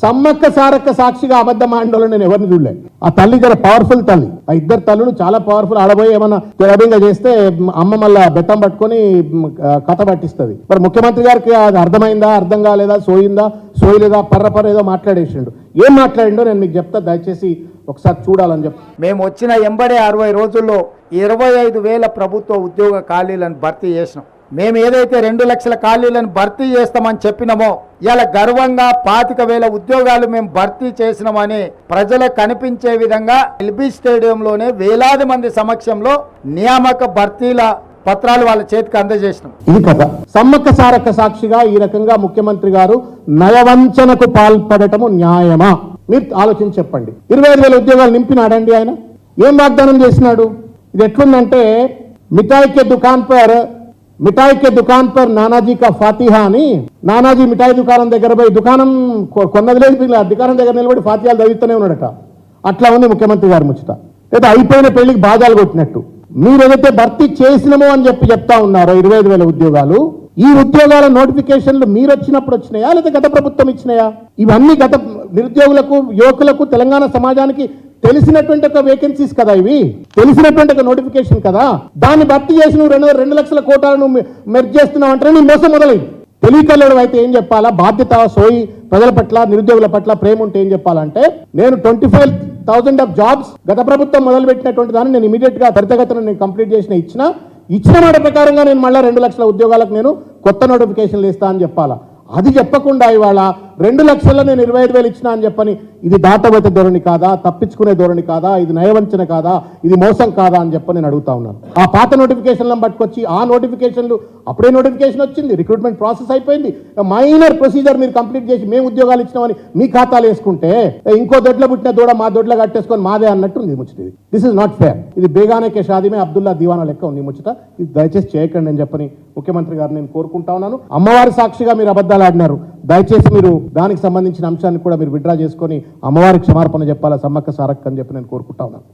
సమ్మక్క సారక్క సాక్షిగా అబద్ధం ఆడినోళ్ళని నేను ఎవరిని చూడలే. ఆ తల్లి జర పవర్ఫుల్ తల్లి, ఆ ఇద్దరు తల్లులు చాలా పవర్ఫుల్. ఆడబోయి ఏమన్నా తెరబింగా చేస్తే అమ్మ మళ్ళా బెత్తం పట్టుకొని కథ పట్టిస్తుంది. మరి ముఖ్యమంత్రి గారికి అది అర్థమైందా, అర్థం కాలేదా, సోయలేదా, పర్ర ఏదో మాట్లాడేసిండు. ఏం మాట్లాడిండో నేను మీకు చెప్తా, దయచేసి ఒకసారి చూడాలని చెప్పి. మేము వచ్చిన 60 రోజుల్లో 25,000 ప్రభుత్వ ఉద్యోగ ఖాళీలను భర్తీ చేసినాం. మేము ఏదైతే 2 లక్షల ఖాళీలను భర్తీ చేస్తామని చెప్పినామో ఇలా గర్వంగా 25,000 ఉద్యోగాలు మేము భర్తీ చేసినామని ప్రజలకు కనిపించే విధంగా ఎల్బీ స్టేడియంలోనే వేలాది మంది సమక్షంలో నియామక భర్తీల పత్రాలు వాళ్ళ చేతికి అందజేసినాం. ఇది కథ. సమ్మక్క సారక్క సాక్షిగా ఈ రకంగా ముఖ్యమంత్రి గారు నయవంచనకు పాల్పడటము న్యాయమా? మీరు ఆలోచించి చెప్పండి. 25,000 ఉద్యోగాలు నింపినాడండి ఆయన? ఏం వాగ్దానం చేసినాడు? ఇది ఎట్లుందంటే మిఠాయి కే దుకాన్ పర్ నానాజీ కా ఫాతిహా అని, నానాజీ మిఠాయి దుకాణం దగ్గర పోయి దుకాణం కొన్నది లేదు, దుకాణం దగ్గర నిలబడి ఫాతిహాలు చదువుతూనే ఉన్నాడట. అట్లా ఉంది ముఖ్యమంత్రి గారి ముచ్చట. లేదా అయిపోయిన పెళ్లికి బాజాలు కొట్టినట్టు. మీరు ఏదైతే భర్తీ చేసినామో అని చెప్తా ఉన్నారో 25,000 ఉద్యోగాలు, ఈ ఉద్యోగాల నోటిఫికేషన్లు మీరు వచ్చినప్పుడు వచ్చినాయా లేదా గత ప్రభుత్వం ఇచ్చినాయా? ఇవన్నీ గత నిరుద్యోగులకు, యువకులకు, తెలంగాణ సమాజానికి తెలిసినటువంటి ఒక వేకెన్సీస్ కదా, ఇవి తెలిసినటువంటి ఒక నోటిఫికేషన్ కదా. దాన్ని భర్తీ చేసి నువ్వు 2 లక్షల కోటాలను మెర్జ్ చేస్తున్నావు అంటే నీ మోసం మొదలైంది. తెలియకలేడు అయితే ఏం చెప్పాలా? బాధ్యత, సోయి, ప్రజల పట్ల, నిరుద్యోగుల పట్ల ప్రేమ ఉంటే ఏం చెప్పాలంటే, నేను 25,000 ఆఫ్ జాబ్స్ గత ప్రభుత్వం మొదలుపెట్టినటువంటి దాన్ని నేను ఇమీడియట్ గా త్వరితగతిన నేను కంప్లీట్ ఇచ్చిన మాట ప్రకారంగా నేను మళ్ళీ 2 లక్షల ఉద్యోగాలకు నేను కొత్త నోటిఫికేషన్లు ఇస్తా అని చెప్పాలా. అది చెప్పకుండా ఇవాళ 2 లక్షల్లో నేను 25,000 ఇచ్చినా అని చెప్పని, ఇది దాటబోతే ధోరణి కాదా? తప్పించుకునే ధోరణి కాదా? ఇది నయవంచన కాదా? ఇది మోసం కాదా అని చెప్పని నేను అడుగుతా ఉన్నాను. ఆ పాత నోటిఫికేషన్లను పట్టుకొచ్చి ఆ నోటిఫికేషన్లు అప్పుడే నోటిఫికేషన్ వచ్చింది, రిక్రూట్మెంట్ ప్రాసెస్ అయిపోయింది, మైనర్ ప్రొసీజర్ మీరు కంప్లీట్ చేసి మేము ఉద్యోగాలు ఇచ్చినామని మీ ఖాతాలు వేసుకుంటే ఇంకో దొడ్ల పుట్టిన దూడ మా దొడ్ల కట్టేసుకొని మాదే అన్నట్టు ఉంది ముచ్చట. This is not fair. ఇది బేగానే కే షాదీమే అబ్దుల్లా దివానా లెక్క ఉంది ముచ్చట. ఇది దయచేసి చేయకండి అని చెప్పని ముఖ్యమంత్రి గారు నేను కోరుకుంటా ఉన్నాను. అమ్మవారి సాక్షిగా మీరు అబద్ధాలు ఆడినారు, దయచేసి మీరు దానికి సంబంధించిన అంశాన్ని కూడా మీరు విత్డ్రా చేసుకొని అమ్మవారికి క్షమార్పణ చెప్పాలా సమ్మక్క సారక్క అని చెప్పి నేను కోరుకుంటా ఉన్నాను.